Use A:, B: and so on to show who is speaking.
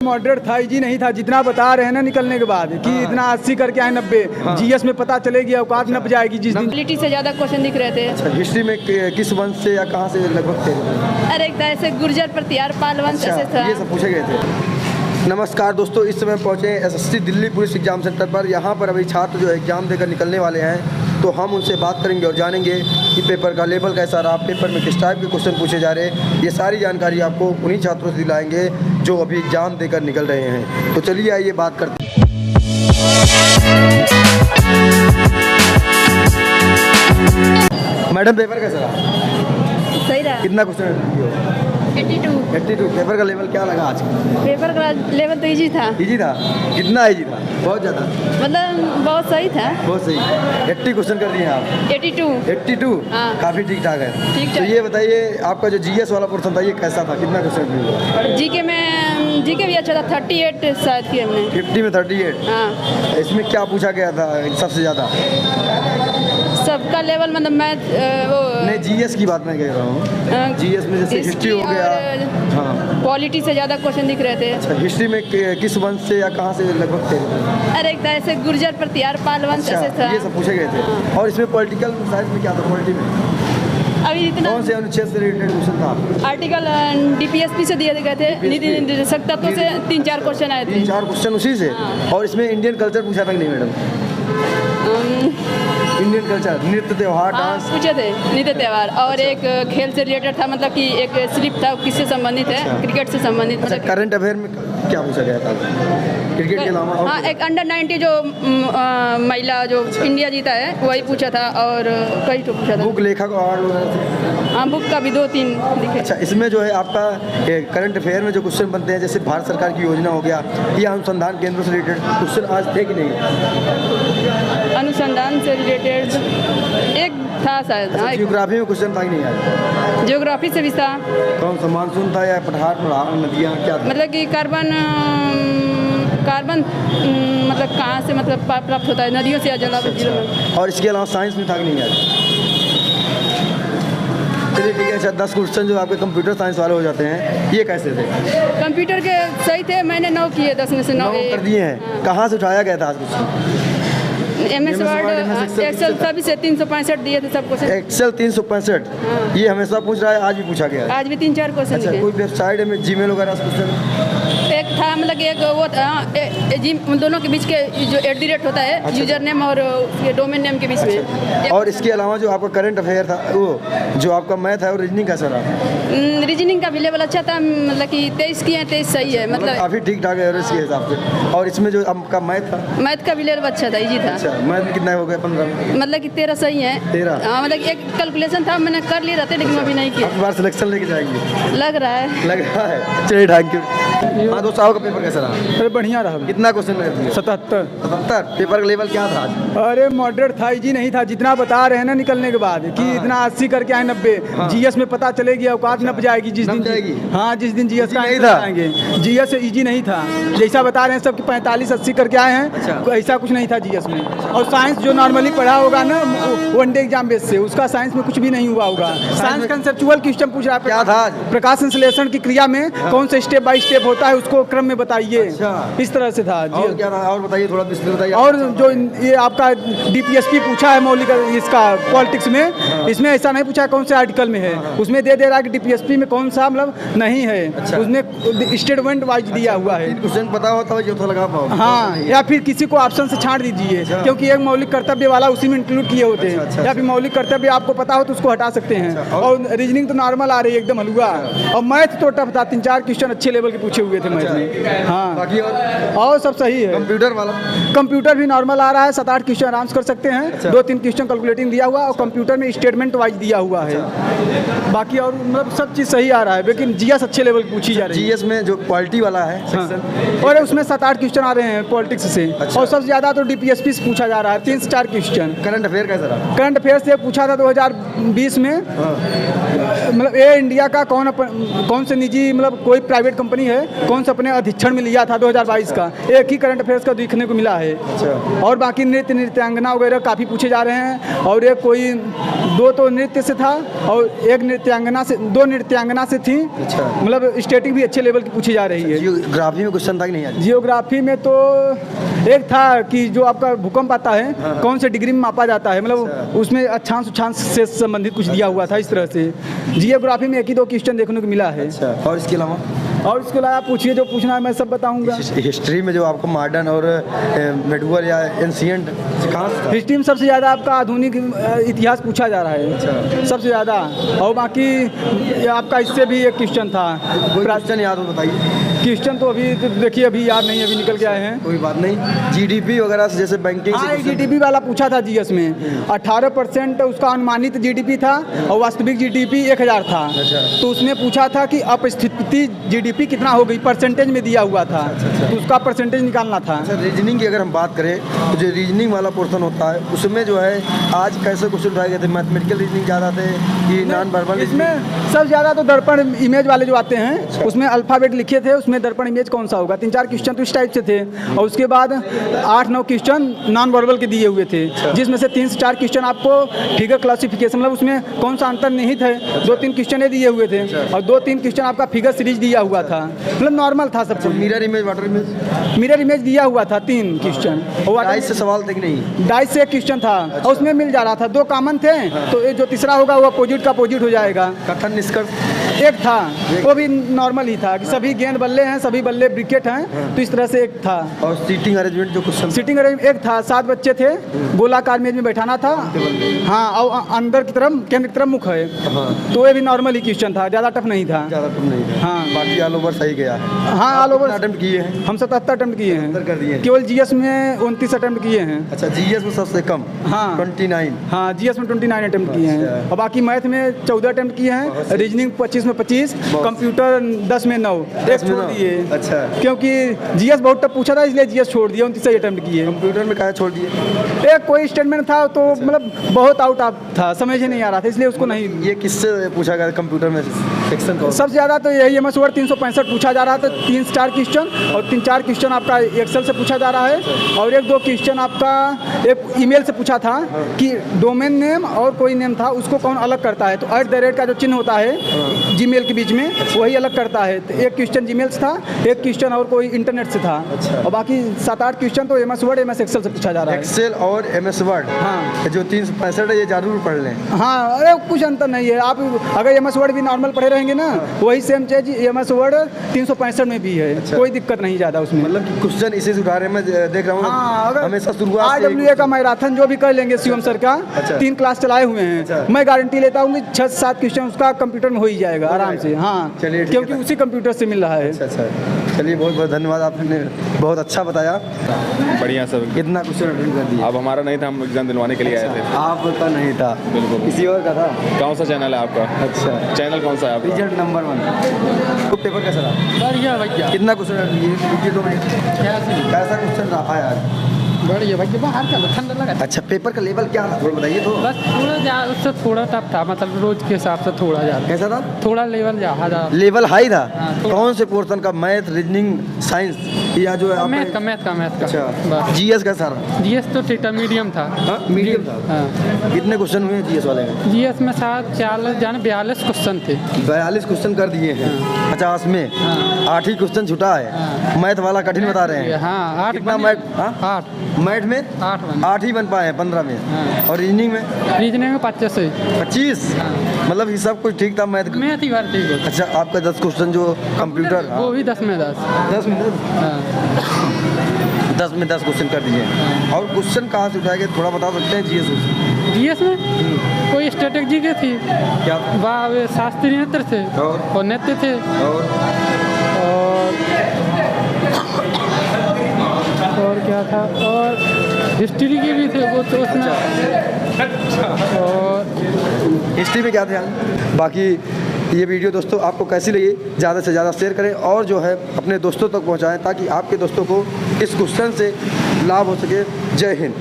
A: Moderate था, easy नहीं था। जितना बता रहे हैं ना निकलने के बाद कि इतना 80 करके आए 90। जीएस में पता चलेगी, औकात नप जाएगी जिस दिन।
B: क्वालिटी से ज्यादा क्वेश्चन दिख रहे थे।
C: अच्छा, हिस्ट्री में किस वंश से या कहाँ से लगभग थे?
B: अरे एक तरह से गुर्जर प्रतिहार पाल वंश
C: अच्छा,
B: ऐसे था।
C: ये सब पूछे गए थे। नमस्कार दोस्तों, इस समय पहुँचे SSC Delhi police exam centre पर। यहाँ पर अभी छात्र जो एग्ज़ाम देकर निकलने वाले हैं, तो हम उनसे बात करेंगे और जानेंगे कि पेपर का लेवल कैसा रहा, पेपर में किस टाइप के क्वेश्चन पूछे जा रहे हैं। ये सारी जानकारी आपको उन्हीं छात्रों से दिलाएंगे जो अभी एग्ज़ाम देकर निकल रहे हैं। तो चलिए आइए बात करते हैं। मैडम, पेपर कैसा रहा?
B: सही रहा।
C: कितना क्वेश्चन? 82। पेपर का लेवल क्या लगा आज?
B: पेपर का लेवल तो इजी था।
C: इजी था? कितना इजी था? बहुत ज़्यादा?
B: मतलब बहुत सही था।
C: बहुत सही। 80 क्वेश्चन कर दिए आप? 82।
B: हाँ।
C: काफ़ी ठीक ठाक है।
B: ठीक
C: तो
B: ठाक।
C: ये बताइए, आपका जो जीएस वाला पोर्शन था ये कैसा था? कितना क्वेश्चन?
B: जीके भी अच्छा था। 38 शायद किए हमने।
C: 50 में 38।
B: हाँ,
C: इसमें क्या पूछा गया था सबसे ज़्यादा?
B: सबका लेवल मतलब मैथ वो
C: नहीं, जीएस की बात मैं कह रहा हूँ। जीएस में जैसे हिस्ट्री हो गया। हाँ।
B: क्वालिटी से ज़्यादा क्वेश्चन दिख रहे थे।
C: अच्छा, हिस्ट्री में किस वंश से या कहाँ से लगभग थे?
B: अरे एक तरह से गुर्जर प्रतिहार पाल वंश
C: अच्छा,
B: ऐसे था।
C: ये सब पूछे गए थे। और इसमें पॉलिटिकल साइंस में क्या था? पॉलिटी में
B: अभी इतना
C: कौन से अनुच्छेद से रिलेटेड क्वेश्चन था?
B: आर्टिकल डीपीएसपी से दिए गए थे। नीति निर्देशक तत्व से 3-4 क्वेश्चन आए थे।
C: 3-4 क्वेश्चन उसी से। और इसमें इंडियन कल्चर पूछा था कि नहीं मैडम? इंडियन कल्चर, नृत्य, त्योहार, डांस
B: पूछे थे। नृत्य त्योहार और एक खेल से रिलेटेड था, मतलब कि एक स्लिप था, किससे संबंधित है? क्रिकेट से संबंधित।
C: अच्छा, करंट अफेयर में क्या पूछा गया था क्रिकेट के अलावा?
B: हाँ, एक अंडर 90 जो महिला जो इंडिया जीता है वही पूछा था। और कई तो पूछा था।
C: बुक, लेखक, अवार्ड वगैरह?
B: हाँ, बुक का भी 2-3 दिखे।
C: अच्छा, इसमें जो है आपका करंट अफेयर में जो क्वेश्चन बनते हैं, जैसे भारत सरकार की योजना हो गया या अनुसंधान केंद्रों से रिलेटेड क्वेश्चन आज थे कि नहीं?
B: अनुसंधान से रिलेटेड एक था शायद। हाँ,
C: जियोग्राफी में क्वेश्चन था कि नहीं आज?
B: जियोग्राफी से भी था।
C: कौन सा मानसून था या पठार, नदियाँ, क्या था?
B: मतलब कि कार्बन मतलब कहाँ से मतलब प्राप्त होता है? नदियों से या जलाशयों में।
C: और इसके अलावा साइंस में था कि नहीं आज? चलिए ठीक है। अच्छा, 10 क्वेश्चन जो आपके कंप्यूटर साइंस वाले हो जाते हैं, ये कैसे थे?
B: कंप्यूटर के सही थे। मैंने 9 किए 10 में से 9
C: कर दिए हैं। कहाँ से उठाया गया था आज क्वेश्चन?
B: MS वर्ड, एक्सेल सभी से 365 दिए थे सब क्वेश्चन।
C: एक्सेल 365। ये हमेशा पूछ रहा है, आज भी पूछा गया है?
B: आज भी 3-4 क्वेश्चन
C: अच्छा,
B: दिए।
C: कोई वेबसाइट में जीमेल वगैरह क्वेश्चन?
B: एक था, मतलब एक वो था उन दोनों के बीच के जो @ होता है।
C: अच्छा।
B: यूजर नेम और डोमेन नेम के बीच में।
C: और इसके अलावा जो आपका करंट अफेयर था, वो जो आपका मैथ है और रीजनिंग कैसा रहा?
B: रीजनिंग का भी लेवल अच्छा था। मतलब कि 23 किए हैं, 23 सही है। मतलब
C: काफ़ी ठीक ठाक है एवरेज के हिसाब से। और इसमें जो आपका मैथ था?
B: मैथ का भी लेवल अच्छा था, इजी था।
C: अच्छा, मैथ में कितना हो गया? 15 में?
B: मतलब कि 13 सही है।
C: 13?
B: हाँ, मतलब एक कैलकुलेशन था, मैंने कर लिए रहते लेकिन अभी नहीं किया।
C: अब बार सिलेक्शन लेके जाएंगे
B: लग रहा है।
C: लग रहा है। चलिए, थैंक यू। हाँ दोस्तों, आपका पेपर कैसा रहा?
A: अरे बढ़िया रहा।
C: कितना क्वेश्चन कर दिए?
A: 77।
C: पेपर का लेवल क्या था आज?
A: अरे मॉडरेट था, इजी नहीं था। जितना बता रहे हैं ना निकलने के बाद कि इतना 80 करके आए 90। जीएस में पता चलेगी, औकात नप जाएगी जिस दिन। हाँ, जिस दिन जीएस का
C: नहीं था।
A: आएंगे। जीएस इजी नहीं था, जैसा बता रहे हैं सब कि 45-80 करके आए हैं।
C: अच्छा।
A: ऐसा कुछ नहीं था जीएस में। और साइंस जो नॉर्मली पढ़ा होगा ना वनडे एग्जाम बेस से, उसका साइंस में कुछ भी नहीं हुआ होगा। साइंस कंसेप्चुअल क्वेश्चन पूछ रहा है।
C: क्या था?
A: प्रकाश संश्लेषण की क्रिया में कौन सा स्टेप बाय स्टेप होता है, उसको क्रम में बताइए।
C: अच्छा।
A: इस तरह से था।
C: और क्या था? और बताइए, थोड़ा विस्तार बताइए।
A: और जो ये आपका डीपीएसपी पूछा है मौलिक इसका पॉलिटिक्स में, इसमें ऐसा नहीं पूछा कौन से आर्टिकल में है। उसमें दे रहा है कि डीपीएसपी में कौन सा मतलब नहीं है।
C: अच्छा।
A: उसमें स्टेटमेंट वाइज दिया हुआ है।
C: क्वेश्चन पता होता है जो तो लगा पाओ।
A: हाँ, या फिर किसी को ऑप्शन से छांट दीजिए। क्योंकि एक मौलिक कर्तव्य वाला उसी में इंक्लूड किए होते हैं। या फिर मौलिक कर्तव्य आपको पता हो तो उसको हटा सकते हैं। और रीजनिंग तो नॉर्मल आ रही है, एकदम हलवा। और मैथ तो टफ था, 3-4 क्वेश्चन अच्छे लेवल के पूछे हुए थे मैथ में। हाँ,
C: बाकी
A: और सब सही है।
C: कंप्यूटर वाला?
A: कंप्यूटर भी नॉर्मल आ रहा है, 7-8 क्वेश्चन आराम से कर सकते हैं। 2-3 क्वेश्चन कैलकुलेटिंग दिया हुआ और कंप्यूटर में स्टेटमेंट वाइज दिया हुआ है। बाकी और मतलब सब चीज़ सही आ रहा है, लेकिन जीएस अच्छे लेवल की पूछी जा रही है।
C: जीएस में जो पॉलिटी वाला है सेक्शन,
A: और उसमें 7-8 क्वेश्चन आ रहे हैं पॉलिटिक्स से। और सबसे ज़्यादा तो डीपीएसपी से पूछा जा रहा है, 3 से 4 क्वेश्चन।
C: करंट अफेयर कैसा रहा?
A: करंट अफेयर से पूछा था 2020 में। मतलब एयर इंडिया का कौन से निजी मतलब कोई प्राइवेट कंपनी है कौन से अपने अधीक्षण में लिया था 2022 का, एक ही करंट अफेयर्स का देखने को मिला है। और बाकी नृत्यांगना वगैरह काफ़ी पूछे जा रहे हैं। और एक कोई 2 तो नृत्य से था और एक नृत्यांगना से 2 नृत्यांगना से थी। मतलब स्टेटिंग भी अच्छे लेवल की पूछी जा रही है।
C: जियोग्राफी में क्वेश्चन था कि नहीं?
A: जियोग्राफी में तो एक था कि जो आपका भूकंप आता है कौन से डिग्री में मापा जाता है, मतलब उसमें अक्षांश से संबंधित कुछ दिया हुआ था इस तरह से। जियोग्राफी में 1 ही 2 क्वेश्चन देखने को मिला है।
C: और इसके अलावा
A: आप पूछिए, जो पूछना है मैं सब बताऊंगा।
C: हिस्ट्री में जो आपको मॉडर्न और मेडुअल या एंशिएंट
A: हिस्ट्री में सबसे ज़्यादा आपका आधुनिक इतिहास पूछा जा रहा है सबसे ज़्यादा। और बाकी आपका इससे भी एक क्वेश्चन था।
C: क्वेश्चन याद हो बताइए।
A: क्वेश्चन तो अभी देखिए अभी याद नहीं, अभी निकल के आए हैं।
C: कोई बात नहीं। जीडीपी वगैरह से जैसे बैंकिंग से
A: जीडीपी वाला पूछा था जीएस में। 18% उसका अनुमानित जीडीपी था और वास्तविक जीडीपी 1000 था। तो उसमें पूछा था कि अपस्थिति जीडीपी कितना हो गई, परसेंटेज में दिया हुआ था। तो उसका परसेंटेज निकालना था।
C: रीजनिंग की अगर हम बात करें तो जो रीजनिंग वाला पोर्शन होता है उसमें जो है आज कैसे क्वेश्चन उठाए गए थे? मैथमेटिकल रीजनिंग ज़्यादा थे कि नॉन वर्बल?
A: इसमें सब ज़्यादा तो दर्पण इमेज वाले जो आते हैं उसमें अल्फ़ाबेट लिखे थे, उसमें दर्पण इमेज कौन सा होगा। 3-4 क्वेश्चन तो इस टाइप से थे। और उसके बाद 8-9 क्वेश्चन नॉन वर्बल के दिए हुए थे, जिसमें से 3 से 4 क्वेश्चन आपको फिगर क्लासिफिकेशन, मतलब उसमें कौन सा अंतर निहित है, 2-3 क्वेश्चन ये दिए हुए थे। और 2-3 क्वेश्चन आपका फिगर सीरीज दिया हुआ था, मतलब नॉर्मल था सब कुछ।
C: Mirror image, water image,
A: mirror image दिया हुआ था 3 क्वेश्चन। और
C: डाइस से सवाल थे कि नहीं?
A: डाइस से 1 क्वेश्चन था और उसमें मिल जा रहा था। 2 कॉमन थे तो ये जो तीसरा होगा वो अपोजिट का अपोजिट हो जाएगा।
C: कथन निष्कर्ष
A: 1 था, वो भी नॉर्मल ही था कि सभी गेंद बल्ले हैं, सभी बल्ले विकेट हैं, तो इस तरह से 1 था।
C: और सीटिंग अरेंजमेंट जो क्वेश्चन,
A: सीटिंग अरेंजमेंट 1 था। 7 बच्चे थे, गोलाकार मेज में बैठाना था। हाँ, और अंदर की तरफ केंद्र की तरफ मुख है। तो ये भी नॉर्मल ही क्वेश्चन था, ज़्यादा टफ नहीं था। हाँ,
C: बाकी ऑल ओवर सही गया।
A: हाँ, ऑल ओवर
C: अटेम्प्ट किए हैं हम।
A: 77 अटेम्प्ट किए हैं।
C: कर दिए।
A: केवल जीएस में 29 अटेम्प्ट किए हैं।
C: अच्छा, जीएस में सबसे कम? हाँ, 29।
A: हाँ, जीएस में 29 अटेम्प्ट किए हैं। और बाकी मैथ में 14 अटेम्प्ट किए हैं, रीजनिंग 25 में 25, कंप्यूटर 10 में 9, एक छोड़ दिए।
C: अच्छा,
A: क्योंकि जीएस बहुत टफ पूछा था इसलिए जीएस छोड़ दिया, 29 अटेम्प्ट किए।
C: कंप्यूटर में क्या छोड़ दिए?
A: एक कोई स्टेटमेंट था तो मतलब बहुत आउट ऑफ था, समझ ही नहीं आ रहा था, इसलिए उसको नहीं।
C: ये किससे पूछा गया कंप्यूटर में सेक्शन को?
A: सबसे ज़्यादा तो यही एमएस वर्ड 365 पूछा जा रहा था, 3-4 क्वेश्चन। और 3-4 क्वेश्चन आपका एक्सेल से पूछा जा रहा है। और 1-2 क्वेश्चन आपका एक ईमेल से पूछा था कि डोमेन नेम और कोई नेम था उसको कौन अलग करता है। तो @ का जो चिन्ह होता है जीमेल के बीच में वही अलग करता है। तो 1 क्वेश्चन जीमेल से था, 1 क्वेश्चन और कोई इंटरनेट से था। और बाकी 7-8 क्वेश्चन तो एमएस वर्ड एमएस एक्सेल से पूछा जा रहा है।
C: एक्सेल और एमएस वर्ड,
A: हाँ,
C: जो 365 है ये जरूर पढ़ लें।
A: हाँ, अरे कुछ अंतर नहीं है। आप अगर एमएस वर्ड भी नॉर्मल पढ़े रहेंगे ना, वही सेम चीज एमएस वर्ड 365 में भी है। अच्छा। कोई दिक्कत नहीं ज़्यादा उसमें, मतलब कि
C: क्वेश्चन इसी से उठा रहे हैं। मैं देख रहा हूँ। हाँ, हमेशा शुरुआत
A: RWA का मैराथन जो भी कर लेंगे शिवम सर का। अच्छा। 3 क्लास चलाए हुए हैं। अच्छा। मैं गारंटी लेता हूँ कि 6-7 क्वेश्चन उसका कंप्यूटर में हो ही जाएगा आराम से। हाँ, चलिए, क्योंकि उसी कंप्यूटर से मिल रहा है।
C: अच्छा, चलिए, बहुत बहुत धन्यवाद, आपने बहुत अच्छा बताया।
D: बढ़िया सर।
C: कितना क्वेश्चन अटेंड कर दिया?
D: अब हमारा नहीं था, हम एग्जाम दिलवाने के लिए आए थे।
C: आपका नहीं था?
D: बिल्कुल,
C: किसी और का था।
D: कौन सा चैनल है आपका?
C: अच्छा,
D: चैनल कौन सा है आपका?
C: Result number 1। तो पेपर कैसा रहा?
B: बढ़िया भैया।
C: कितना क्वेश्चन कैसा क्वेश्चन रहा यार?
B: बढ़िया भैया, बाहर का ठंडा लगा।
C: अच्छा, पेपर का लेवल क्या था थोड़ा बताइए तो।
B: बस थोड़ा उससे थोड़ा टफ था, मतलब रोज के हिसाब से थोड़ा ज़्यादा।
C: कैसा था?
B: थोड़ा लेवल ज़्यादा,
C: लेवल हाई था।
B: हाँ,
C: कौन से पोर्शन का? मैथ, रीजनिंग, साइंस या जो है
B: मैथ का।
C: अच्छा, जीएस कैसा रहा?
B: जीएस तो ठीक था, मीडियम था।
C: मीडियम था।
B: हाँ।
C: कितने क्वेश्चन हुए जीएस वाले में?
B: जीएस में 42 क्वेश्चन थे।
C: 42 क्वेश्चन कर दिए हैं। 50 में 8 ही क्वेश्चन छुटा है। मैथ वाला कठिन बता रहे हैं।
B: हाँ, 8
C: कितना मैथ?
B: 8
C: मैथ में 8 ही बन पाए हैं 15 में। हाँ। और रीजनिंग में?
B: रीजनिंग में 25।
C: हाँ। मतलब ये सब कुछ ठीक था। मैथ
B: ही बार ठीक हो।
C: अच्छा, आपका 10 क्वेश्चन जो कंप्यूटर,
B: वो भी 10 में 10।
C: 10 में 10 क्वेश्चन कर दिए। और क्वेश्चन कहाँ से उठाए गए थोड़ा बता सकते हैं? जीएस
B: में कोई स्ट्रेटेजी के थी
C: क्या?
B: वाह, शास्त्रीय नृत्य थे और नृत्य थे और क्या था, और हिस्ट्री के भी थे वो तो उसमें। और
C: हिस्ट्री में क्या थे? बाकी ये वीडियो दोस्तों आपको कैसी लगी ज़्यादा से ज़्यादा शेयर करें और जो है अपने दोस्तों तक पहुंचाएं ताकि आपके दोस्तों को इस क्वेश्चन से लाभ हो सके। जय हिंद।